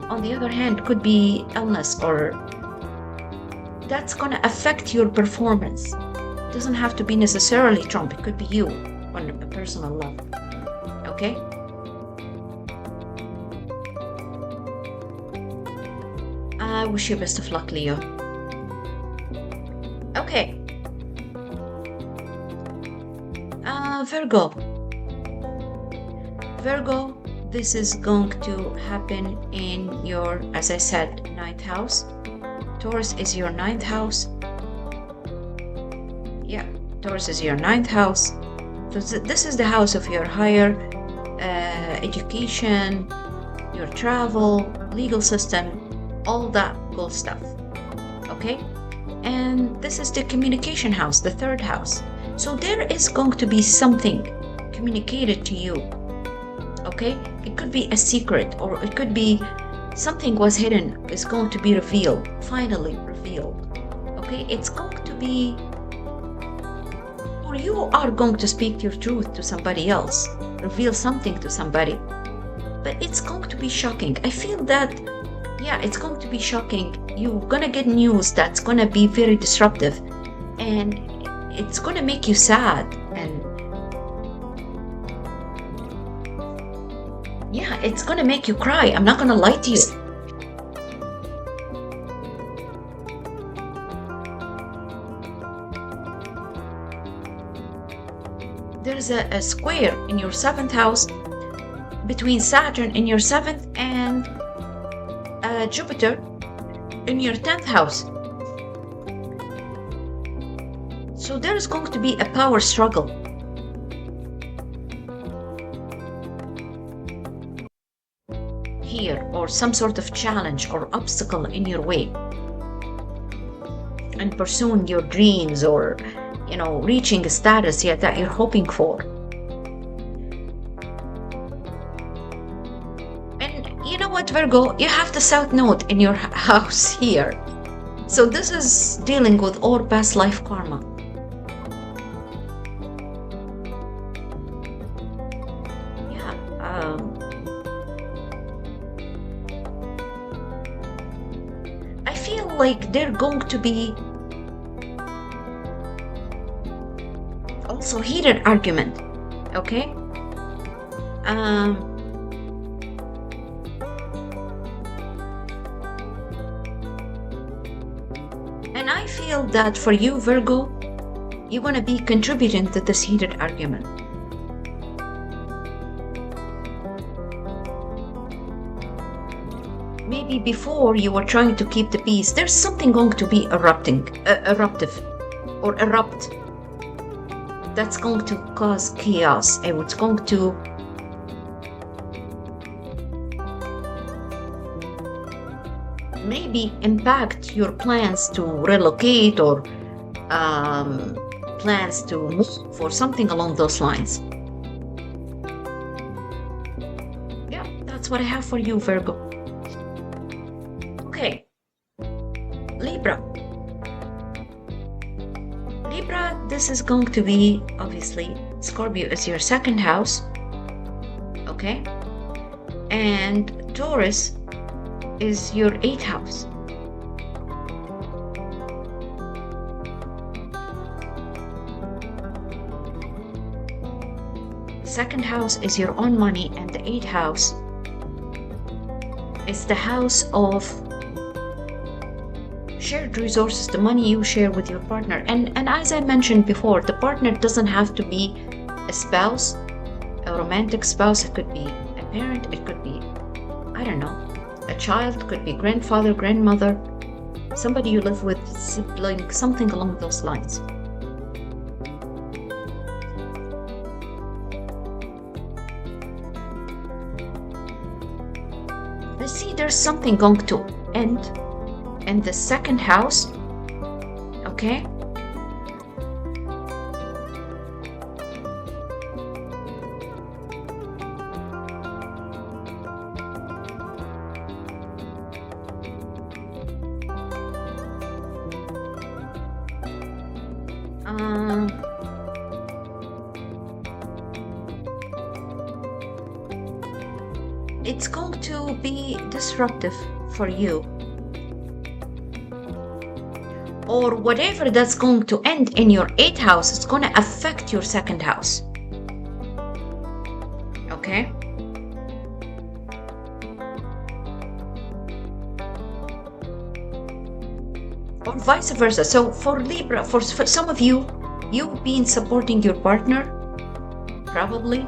On the other hand, could be illness, or that's going to affect your performance. It doesn't have to be necessarily Trump. It could be you on a personal level. Okay? I wish you best of luck, Leo. Okay. Virgo, this is going to happen in your, as I said, 9th house. Taurus is your 9th house. Yeah, Taurus is your 9th house. So this is the house of your higher education, your travel, legal system, all that cool stuff. Okay? And this is the communication house, the 3rd house. So there is going to be something communicated to you. Okay? It could be a secret, or it could be something was hidden, is going to be revealed, finally revealed. Okay? It's going to be, or you are going to speak your truth to somebody else, reveal something to somebody. but it's going to be shocking. I feel that, yeah, it's going to be shocking. You're gonna get news that's gonna be very disruptive, and it's gonna make you sad, and yeah, it's gonna make you cry. I'm not gonna lie to you. There's a square in your 7th house between Saturn in your 7th and Jupiter in your 10th house. So there's going to be a power struggle. Here, or some sort of challenge or obstacle in your way, and pursuing your dreams, or reaching a status that you're hoping for. And you know what, Virgo, you have the South Node in your house here, so this is dealing with all past life karma. I feel like they're going to be also heated argument, okay? And I feel that for you, Virgo, you're gonna be contributing to this heated argument. Maybe before you were trying to keep the peace, there's something going to be eruptive, or erupt. That's going to cause chaos, and it's going to maybe impact your plans to relocate, or plans to move, or something along those lines. Yeah, that's what I have for you, Virgo. Okay, Libra. Libra, this is going to be, obviously, Scorpio is your 2nd house, okay? And Taurus is your 8th house. The 2nd house is your own money, and the 8th house is the house of shared resources, the money you share with your partner. And as I mentioned before, the partner doesn't have to be a spouse, a romantic spouse. It could be a parent, it could be, I don't know, a child, could be grandfather, grandmother, somebody you live with, sibling, something along those lines. I see there's something going to end in the 2nd house, okay? It's going to be disruptive for you, or whatever that's going to end in your 8th house, it's going to affect your 2nd house, okay? Or vice versa. So for Libra, for some of you, you've been supporting your partner, probably,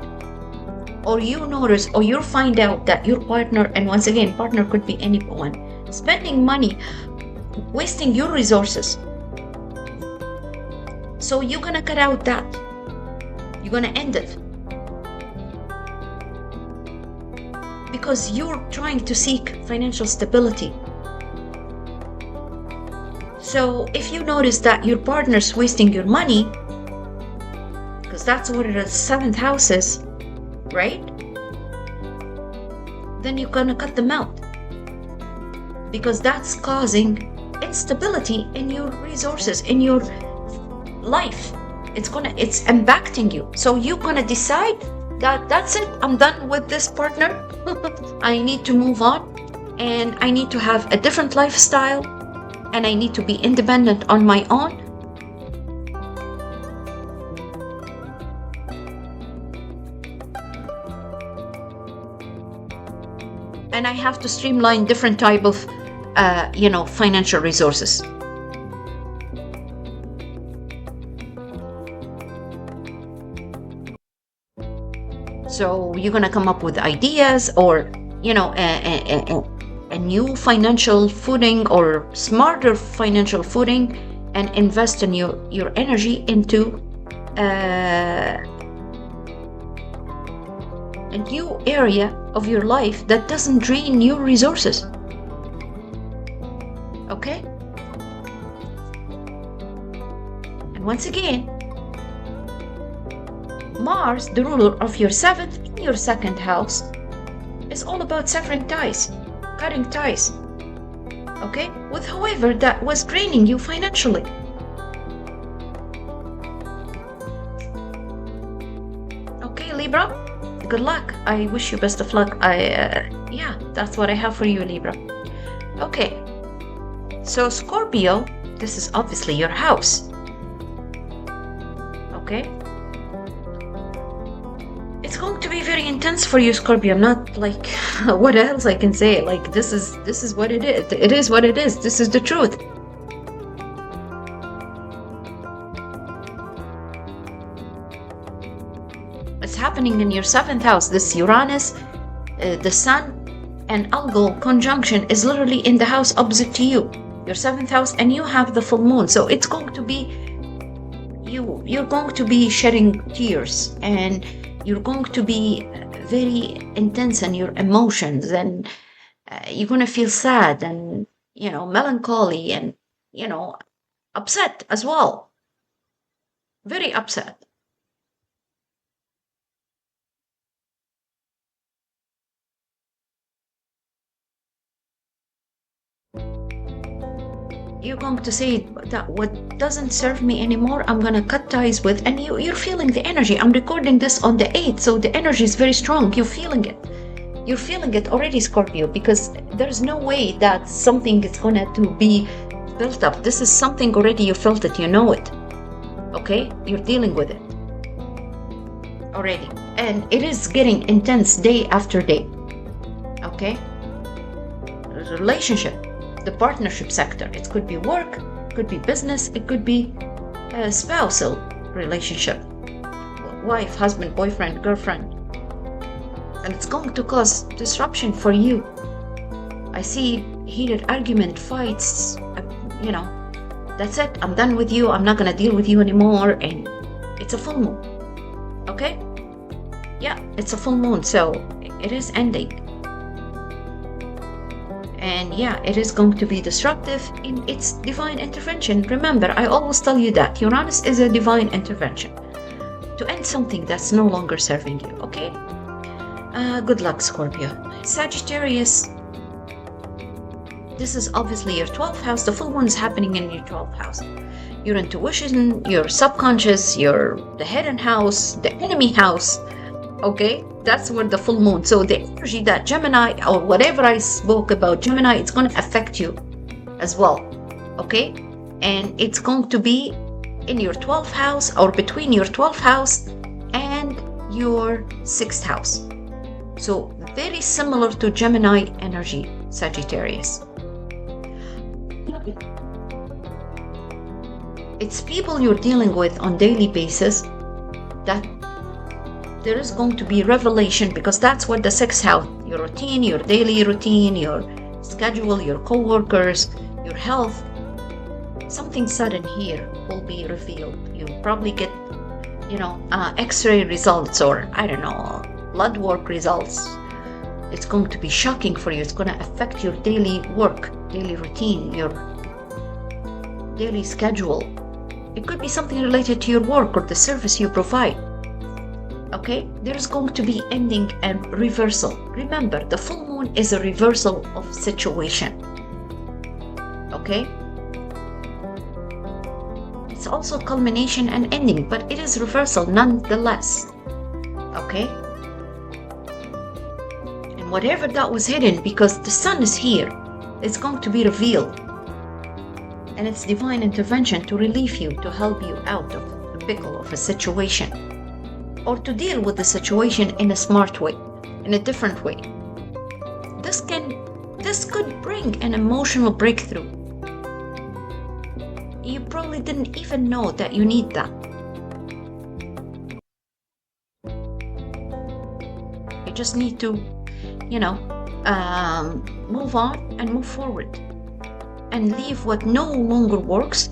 or you notice, or you find out that your partner, and once again, partner could be anyone, spending money, wasting your resources. So you're gonna cut out that. You're gonna end it. Because you're trying to seek financial stability. So if you notice that your partner's wasting your money, because that's what the 7th house is, right? Then you're gonna cut them out, because that's causing instability in your resources, in your life. It's impacting you. So you're gonna decide that's it. I'm done with this partner. I need to move on, and I need to have a different lifestyle, and I need to be independent on my own. And I have to streamline different type of financial resources. So you're gonna come up with ideas, or a new financial footing or smarter financial footing, and invest in your energy into a new area of your life that doesn't drain your resources. Okay? And once again, Mars, the ruler of your 7th and your 2nd house, is all about severing ties, cutting ties, okay, with whoever that was draining you financially. Okay, Libra, good luck. I wish you best of luck. Yeah, that's what I have for you, Libra. Okay, so Scorpio, this is obviously your house. Okay, it's going to be very intense for you, Scorpio. I'm not like what else I can say. Like this is what it is. It is what it is. This is the truth. It's happening in your 7th house. This Uranus, the Sun, and Algol conjunction is literally in the house opposite to you, your 7th house, and you have the full moon. So it's going to be you're going to be shedding tears, and you're going to be very intense in your emotions, and you're going to feel sad and melancholy and upset as well, very upset. You're going to say that what doesn't serve me anymore, I'm going to cut ties with, and you're feeling the energy. I'm recording this on the 8th, so the energy is very strong. You're feeling it. You're feeling it already, Scorpio, because there's no way that something is going to be built up. This is something already, you felt it, you know it. Okay? You're dealing with it already. And it is getting intense day after day. Okay? Relationship. The partnership sector. It could be work, it could be business, it could be a spousal relationship, wife, husband, boyfriend, girlfriend, and it's going to cause disruption for you. I see heated argument, fights, that's it. I'm done with you. I'm not gonna deal with you anymore. And it's a full moon. Okay? Yeah, it's a full moon, so it is ending. And yeah, it is going to be disruptive in its divine intervention. Remember, I always tell you that Uranus is a divine intervention to end something that's no longer serving you, okay? Good luck, Scorpio. Sagittarius, this is obviously your 12th house. The full moon is happening in your 12th house. Your intuition, your subconscious, the hidden house, the enemy house, okay? That's where the full moon. So the energy that Gemini, or whatever I spoke about Gemini, it's going to affect you as well. Okay? And it's going to be in your 12th house, or between your 12th house and your 6th house. So very similar to Gemini energy, Sagittarius. It's people you're dealing with on daily basis that there is going to be revelation, because that's what the 6th house, your routine, your daily routine, your schedule, your co-workers, your health, something sudden here will be revealed. You'll probably get, x-ray results, or I don't know, blood work results. It's going to be shocking for you. It's going to affect your daily work, daily routine, your daily schedule. It could be something related to your work or the service you provide. Okay, there's going to be ending and reversal. Remember, the full moon is a reversal of situation. Okay, it's also culmination and ending, but it is reversal nonetheless. Okay, And whatever that was hidden, because the sun is here, it's going to be revealed. And it's divine intervention to relieve you, to help you out of the pickle of a situation, or to deal with the situation in a smart way, in a different way. This could bring an emotional breakthrough. You probably didn't even know that you need that. You just need to, move on and move forward and leave what no longer works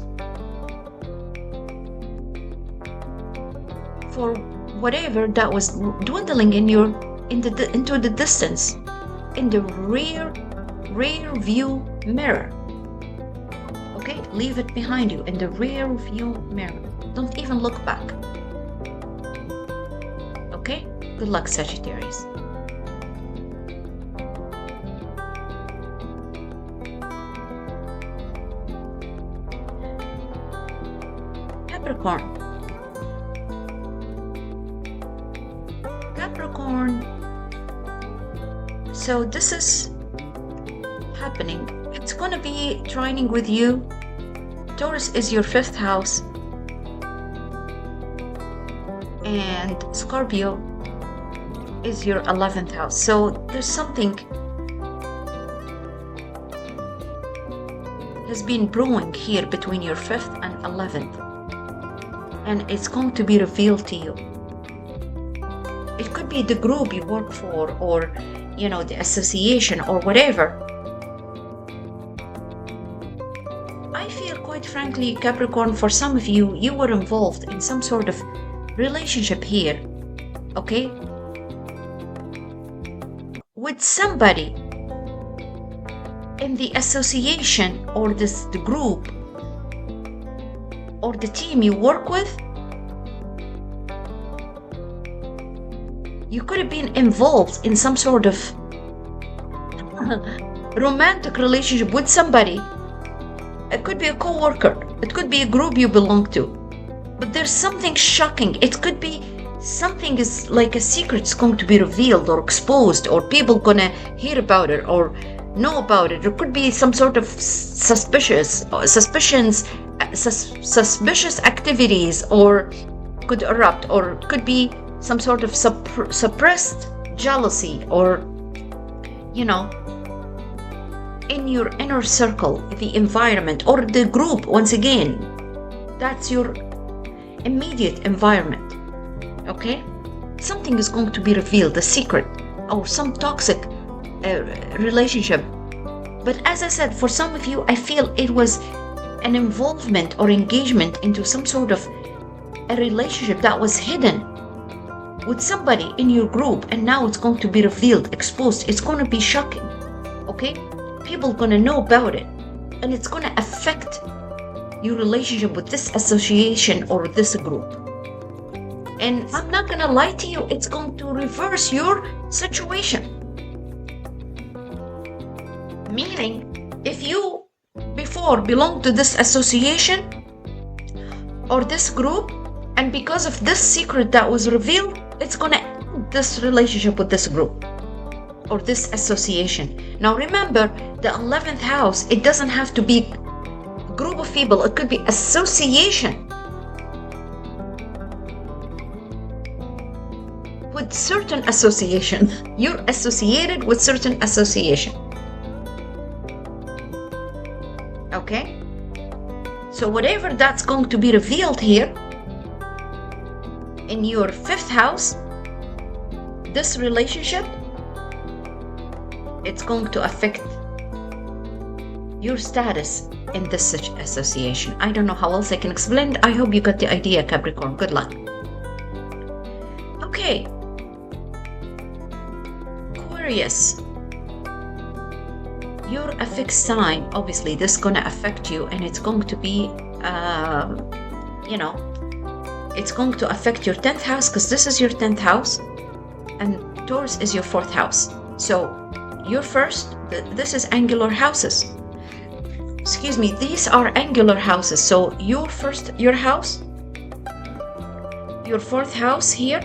for whatever that was dwindling into the distance, in the rear view mirror. Okay, leave it behind you in the rear view mirror. Don't even look back. Okay, good luck, Sagittarius. Capricorn. So this is happening. It's gonna be trining with you. Taurus is your 5th house, and Scorpio is your 11th house. So there's something has been brewing here between your 5th and 11th, and it's going to be revealed to you. It could be the group you work for, or the association, or whatever. I feel, quite frankly, Capricorn, for some of you, you were involved in some sort of relationship here, okay? With somebody in the association, or the group, or the team you work with. You could have been involved in some sort of romantic relationship with somebody. It could be a co-worker. It could be a group you belong to. But there's something shocking. It could be something is like a secret's going to be revealed or exposed, or people gonna hear about it or know about it. There could be some sort of suspicious activities, or could erupt, or could be some sort of suppressed jealousy, or in your inner circle, the environment, or the group. Once again, that's your immediate environment. Okay, something is going to be revealed, a secret, or some toxic relationship. But as I said, for some of you, I feel it was an involvement or engagement into some sort of a relationship that was hidden with somebody in your group, and now it's going to be revealed, exposed. It's going to be shocking. Okay, people are going to know about it, and it's going to affect your relationship with this association or this group. And I'm not going to lie to you, it's going to reverse your situation. Meaning, if you before belonged to this association or this group, and because of this secret that was revealed, it's going to end this relationship with this group or this association. Now remember, the 11th house, it doesn't have to be a group of people, it could be association with certain association. You're associated with certain association. Okay? So whatever that's going to be revealed here in your 5th house, this relationship, it's going to affect your status in this association. I don't know how else I can explain it. I hope you got the idea, Capricorn. Good luck. Okay. Aquarius. You're a fixed sign. Obviously, this is going to affect you, and it's going to be, it's going to affect your 10th house, because this is your 10th house, and Taurus is your 4th house. So, your first, this is angular houses. Excuse me, these are angular houses. So, your house, your 4th house here,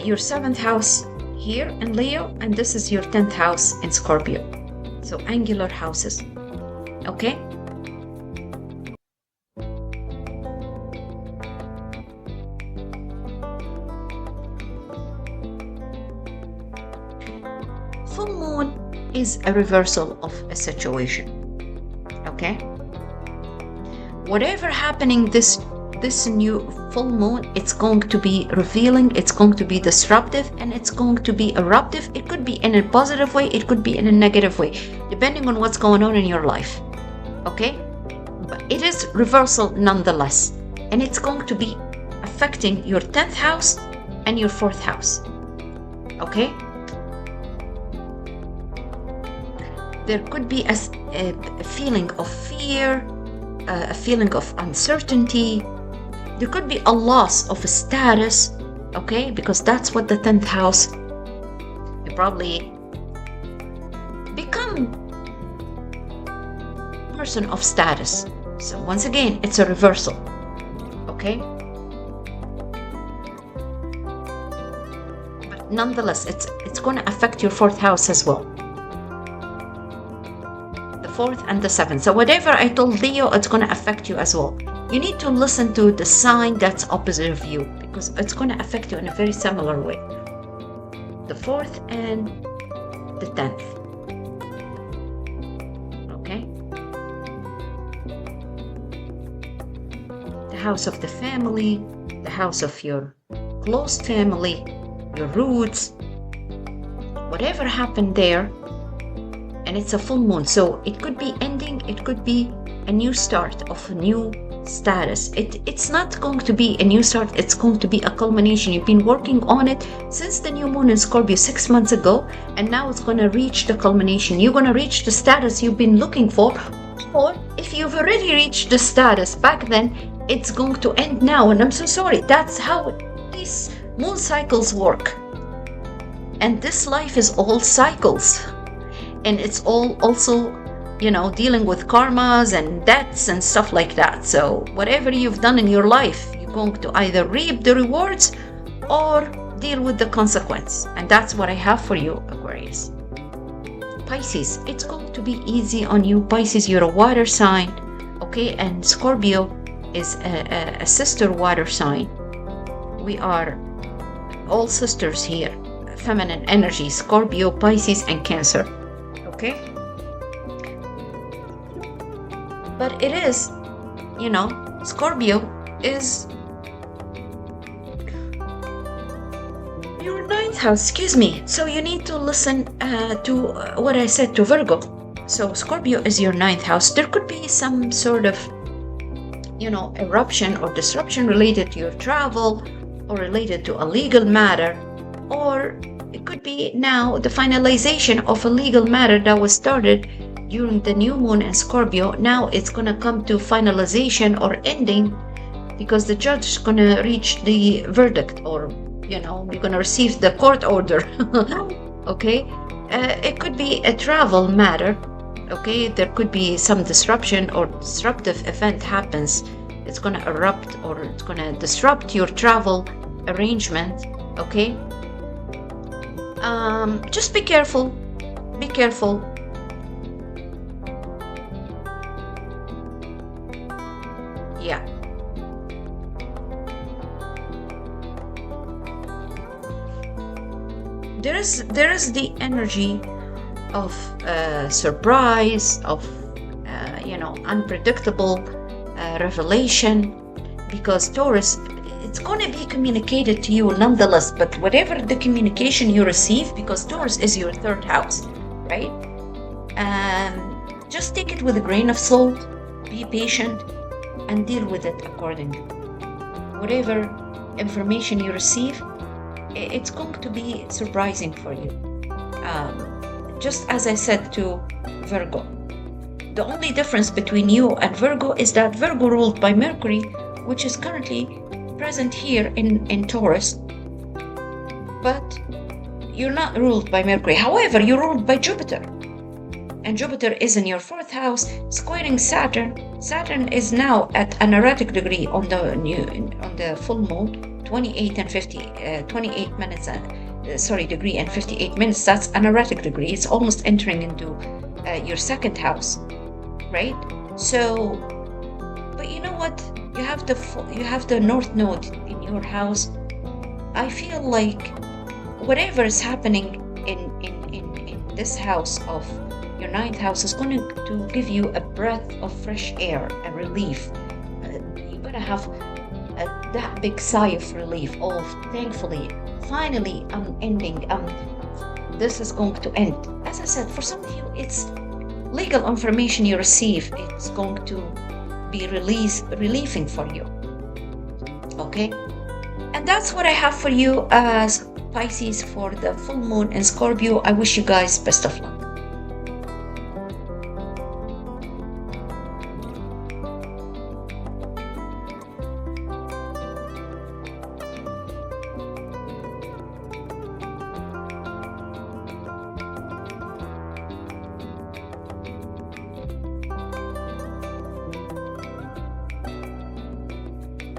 your 7th house here in Leo, and this is your 10th house in Scorpio. So angular houses, okay? Full moon is a reversal of a situation, okay? Whatever happening this new full moon, it's going to be revealing, it's going to be disruptive, and it's going to be eruptive. It could be in a positive way, it could be in a negative way, depending on what's going on in your life, okay? But it is reversal nonetheless, and it's going to be affecting your 10th house and your 4th house, okay? There could be a feeling of fear, a feeling of uncertainty. There could be a loss of a status, okay? Because that's what the 10th house, you probably become a person of status. So once again, it's a reversal, okay? But nonetheless, it's going to affect your 4th house as well. 4th and the 7th. So whatever I told Leo, it's going to affect you as well. You need to listen to the sign that's opposite of you, because it's going to affect you in a very similar way. The 4th and the 10th. Okay? The house of the family, the house of your close family, your roots, whatever happened there. And it's a full moon, so it could be ending, it could be a new start of a new status. It's not going to be a new start, it's going to be a culmination. You've been working on it since the new moon in Scorpio 6 months ago, and now it's going to reach the culmination. You're going to reach the status you've been looking for, or if you've already reached the status back then, it's going to end now. And I'm so sorry, that's how these moon cycles work. And this life is all cycles. And it's all also, dealing with karmas and debts and stuff like that. So whatever you've done in your life, you're going to either reap the rewards or deal with the consequence. And that's what I have for you, Aquarius. Pisces, it's going to be easy on you. Pisces, you're a water sign, okay? And Scorpio is a sister water sign. We are all sisters here. Feminine energy, Scorpio, Pisces, and Cancer. Okay? But it is, Scorpio is your 9th house, excuse me. So you need to listen to what I said to Virgo. So Scorpio is your 9th house. There could be some sort of, eruption or disruption related to your travel or related to a legal matter, or it could be now the finalization of a legal matter that was started during the new moon in Scorpio. Now it's going to come to finalization or ending, because the judge is going to reach the verdict, or, you're going to receive the court order. Okay? It could be a travel matter. Okay? There could be some disruption or disruptive event happens. It's going to erupt, or it's going to disrupt your travel arrangement. Okay? Just be careful. Be careful. Yeah. There is the energy of surprise, of unpredictable revelation, because Taurus, it's going to be communicated to you nonetheless, but whatever the communication you receive, because Taurus is your 3rd house, right? Just take it with a grain of salt, be patient, and deal with it accordingly. Whatever information you receive, it's going to be surprising for you. Just as I said to Virgo, the only difference between you and Virgo is that Virgo ruled by Mercury, which is currently present here in Taurus, but you're not ruled by Mercury. However, you're ruled by Jupiter, and Jupiter is in your 4th house, squaring Saturn. Saturn is now at an erratic degree on the full moon, 28 minutes degree and 58 minutes. That's an erratic degree. It's almost entering into your second house, right? So, but you know what? You have the North Node in your house. I feel like whatever is happening in this house of your ninth house is going to give you a breath of fresh air, a relief. You're going to have that big sigh of relief. Oh, thankfully, finally, I'm ending. This is going to end. As I said, for some of you, it's legal information you receive. It's going to be relieving for you. Okay? And that's what I have for you as Pisces for the full moon in Scorpio. I wish you guys best of luck.